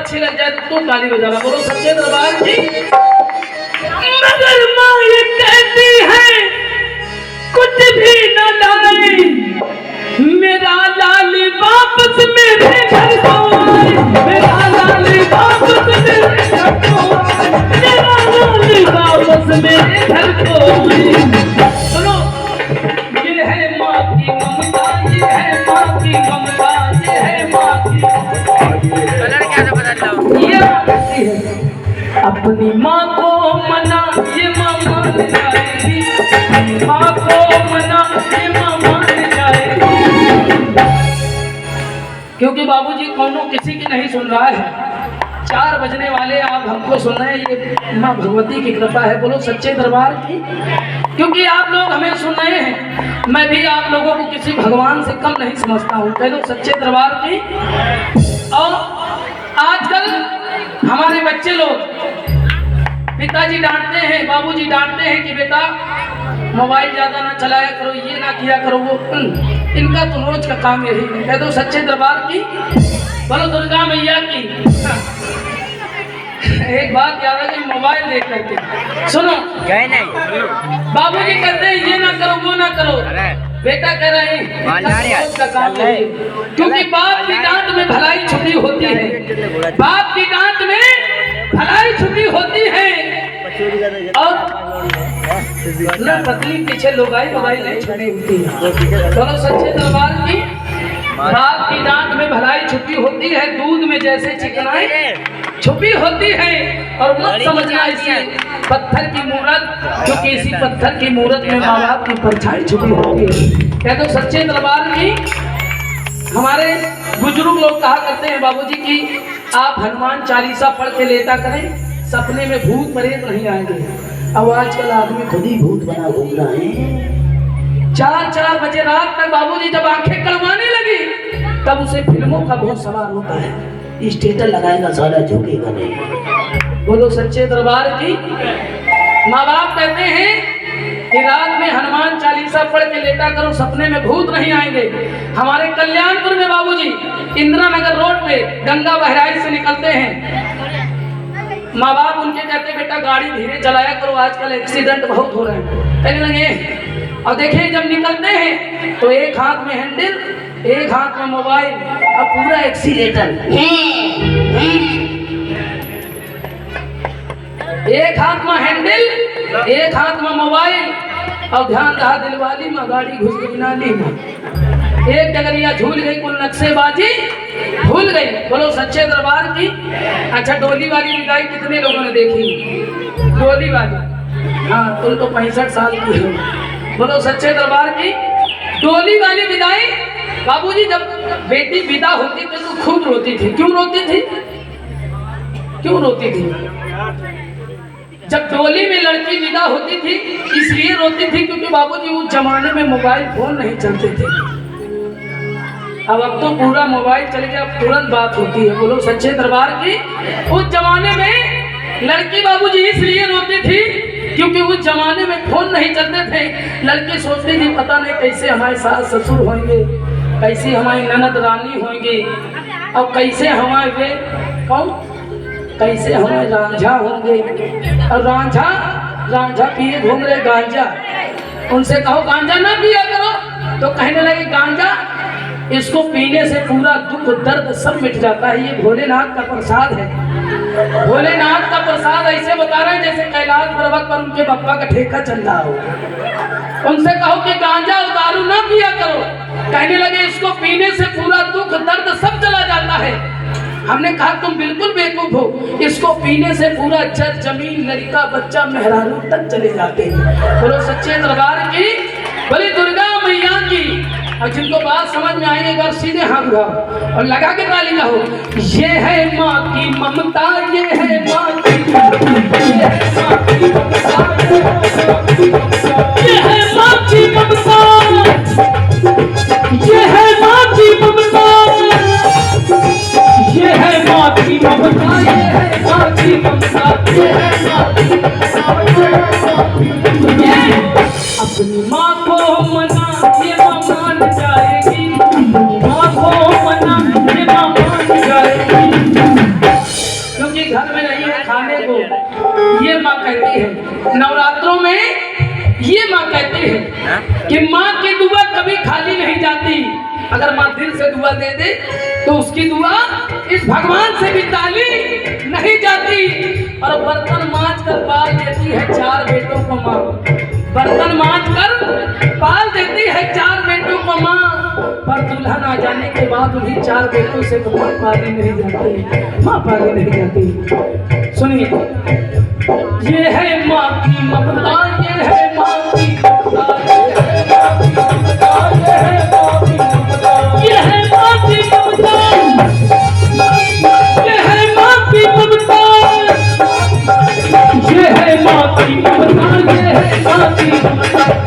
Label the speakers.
Speaker 1: अच्छी लग जाए तो ताली बजाना। बोलो सच्चे दरबार की। मगर माँ ये कहती है कुछ भी न लाए, मेरा लाल वापस मेरे घर को आए, मेरा लाल वापस मेरे घर को आए, मेरा लाल वापस मेरे घर को आए। सुनो, ये है माँ की ममता, ये है माँ की ममता, ये है माँ की कलर क्या बदल लो। ये कहती है अपनी माँ को मना, ये माँ मान जाएगी, माँ को मना, ये माँ मान जाएगी। क्योंकि बाबूजी कौनों किसी की नहीं सुन रहा है। 4 बजने वाले आप हमको सुन रहे हैं, ये माँ भगवती की कृपा है। बोलो सच्चे दरबार की। क्योंकि आप लोग हमें सुन रहे हैं, मैं भी आप लोगों को किसी भगवान से कम नहीं समझता हूँ। कह दो सच्चे दरबार की। और आजकल हमारे बच्चे लोग पिताजी डांटते हैं, बाबूजी डांटते हैं कि बेटा मोबाइल ज्यादा ना चलाया करो, ये ना किया करो, वो इनका तो रोज का काम यही है। कह दो सच्चे दरबार की। बोलो दुर्गा मैया की। एक बात याद है कि मोबाइल देख करके सुनो, बाबूजी कहते हैं ये ना करो, वो ना करो, बेटा कह रहे हैं रोज का काम है। क्योंकि बाप की डांट में भलाई छुपी होती है, बाप की डांट में भलाई छुपी होती है। और ना पत्नी पीछे लोगाई नहीं छुपी होती है। बोलो सच्चे दरबार की। बाप की डांट में भलाई छुपी होती है, दूध में जैसे चिकनाई छुपी होती है। और मत समझना इसी पत्थर की मूरत, क्योंकि इसी पत्थर की मूरत में माँ बाप की परछाई छुपी होती है। कह दो सच्चे दरबार की। हमारे बुजुर्ग लोग कहा करते हैं बाबूजी की आप हनुमान चालीसा पढ़ के लेटा करें, सपने में भूत प्रेत नहीं आएंगे। अब आजकल आदमी खुद ही भूत बना घूम रहा है। 4-4 बजे रात तक बाबूजी जब आंखें कड़वाने लगी तब उसे फिल्मों का बहुत सवाल होता है, स्टेटस लगाएगा साला झुकेगा नहीं। बोलो सच्चे दरबार की। माँ बाप कहते हैं कि रात में हनुमान चालीसा पढ़ के लेटा करो, सपने में भूत नहीं आएंगे। हमारे कल्याणपुर में बाबूजी इंदिरा नगर रोड पे गंगा बहराइच से निकलते हैं, माँ बाप उनके कहते बेटा गाड़ी धीरे चलाया करो, आजकल एक्सीडेंट बहुत हो रहे हैं। कहने लगे और देखें जब निकलते हैं तो एक हाथ में हैंडल, एक हाथ में मोबाइल और पूरा एक्सीलेटर, एक हाथ में हैंडल, एक हाथ में मोबाइल। और ध्यान रहा दिलवाली में गाड़ी घुस गई नाली में, एक डगरिया झूल गई, कुल नक्शेबाजी भूल गई। बोलो सच्चे दरबार की। अच्छा डोली वाली विदाई कितने लोगों ने देखी? डोली वाली, हाँ तुम तो 65 साल की हो। बोलो सच्चे दरबार की। डोली वाली विदाई बाबूजी जब बेटी विदा होती थी तो खूब रोती थी। क्यों रोती थी? क्यों रोती थी? जब डोली में लड़की विदा होती थी इसलिए रोती थी क्योंकि बाबूजी उस जमाने में मोबाइल फोन नहीं चलते थे। अब तो पूरा मोबाइल चल गया, अब तुरंत बात होती है। बोलो सच्चे दरबार की। उस जमाने में लड़की बाबूजी इसलिए रोती थी क्योंकि उस जमाने में फोन नहीं चलते थे। लड़की सोचती थी पता नहीं कैसे हमारे सास ससुर होंगे, कैसे हमारी ननद रानी होंगी, और कैसे हमारे कौन कैसे हमारे रांझा होंगे। और रांझा पिए घूम रहे गांजा। उनसे कहो गांजा ना पिया करो तो कहने लगे गांजा इसको पीने से पूरा दुख दर्द सब मिट जाता है, ये भोलेनाथ का प्रसाद है। भोलेनाथ का प्रसाद ऐसे बता रहे हैं जैसे कैलाश पर्वत पर उनके बप्पा का ठेका चल रहा हो। उनसे कहो कि गांजा और दारू ना पिया करो, कहने लगे इसको पीने से पूरा दुख दर्द सब चला जाता है। हमने कहा तुम बिल्कुल बेवकूफ हो, इसको पीने से पूरा जल जमीन लड़का बच्चा मेहरारू तक चले जाते हैं। बोलो सच्चे दरबार की। बोली दुर्गा मैया की। और जिनको बात समझ में आई एक बार सीधे हाथ उठाओ और लगा के ताली कहो, ये है माँ की ममता, ये है माँ की ममता, ये है माँ की ममता, ये है माँ की ममता, ये है माँ की ममता, ये है माँ की ममता, ये है माँ की ममता, ये है माँ की ममता। अपनी माँ को मना ये माँ मान जाएगी, माँ को मना ये माँ मान जाएगी। कहती है कि माँ की दुआ कभी खाली नहीं जाती। अगर माँ दिल से दुआ दे दे तो उसकी दुआ इस भगवान से भी ताली नहीं जाती। और बर्तन मांज कर पाल देती है 4 बेटों को माँ, बर्तन मांज कर पाल देती है 4 बेटों को माँ, पर दुल्हन आ जाने के बाद उन्हीं 4 बेटों से तो माँ पाली नहीं जाती, माँ पाली नहीं जाती। सुनिए, ये है माँ की ममता, ये है माँ की ममता, ये है माँ की ममता, ये है माँ की ममता, ये है माँ की ममता, ये है माँ की ममता, ये है माँ की ममता।